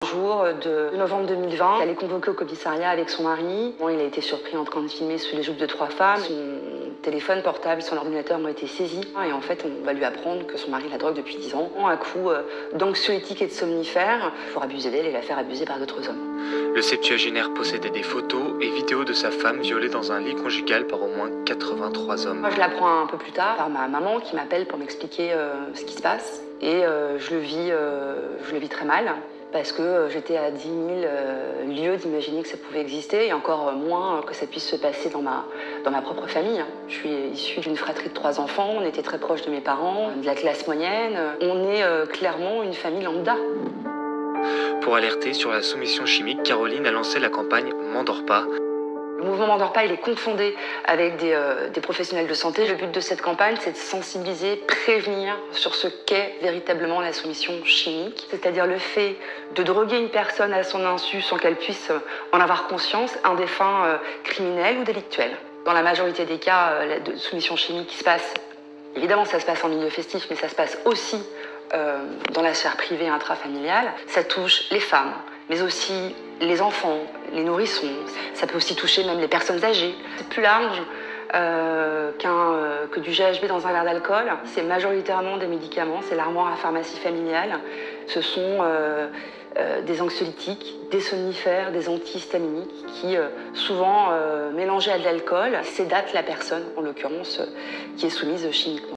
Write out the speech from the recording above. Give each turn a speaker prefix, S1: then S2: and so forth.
S1: jour de novembre 2020. Elle est convoquée au commissariat avec son mari. Bon, il a été surpris en train de filmer sous les jupes de 3 femmes. Son téléphone portable, son ordinateur ont été saisis. Et en fait, on va lui apprendre que son mari la drogue depuis 10 ans. À coup d'anxiolytiques et de somnifères pour abuser d'elle et la faire abuser par d'autres hommes.
S2: Le septuagénaire possédait des photos et vidéos de sa femme violée dans un lit conjugal par au moins 83 hommes.
S1: Moi, je l'apprends un peu plus tard par ma maman qui m'appelle pour m'expliquer ce qui se passe. Et je le vis très mal. Parce que j'étais à 10 000 lieues d'imaginer que ça pouvait exister, et encore moins que ça puisse se passer dans ma propre famille. Je suis issue d'une fratrie de 3 enfants, on était très proches de mes parents, de la classe moyenne. On est clairement une famille lambda.
S2: Pour alerter sur la soumission chimique, Caroline a lancé la campagne M'endors pas.
S1: Le mouvement M'endors pas, il est confondé avec des professionnels de santé. Le but de cette campagne, c'est de sensibiliser, prévenir sur ce qu'est véritablement la soumission chimique. C'est-à-dire le fait de droguer une personne à son insu sans qu'elle puisse en avoir conscience, à des fins criminelles ou délictuelles. Dans la majorité des cas, la soumission chimique qui se passe, évidemment ça se passe en milieu festif, mais ça se passe aussi dans la sphère privée intrafamiliale. Ça touche les femmes, mais aussi les enfants, les nourrissons. Ça peut aussi toucher même les personnes âgées. C'est plus large que du GHB dans un verre d'alcool. C'est majoritairement des médicaments, c'est l'armoire à pharmacie familiale. Ce sont des anxiolytiques, des somnifères, des antihistaminiques qui, souvent mélangés à de l'alcool, sédatent la personne, en l'occurrence, qui est soumise chimiquement.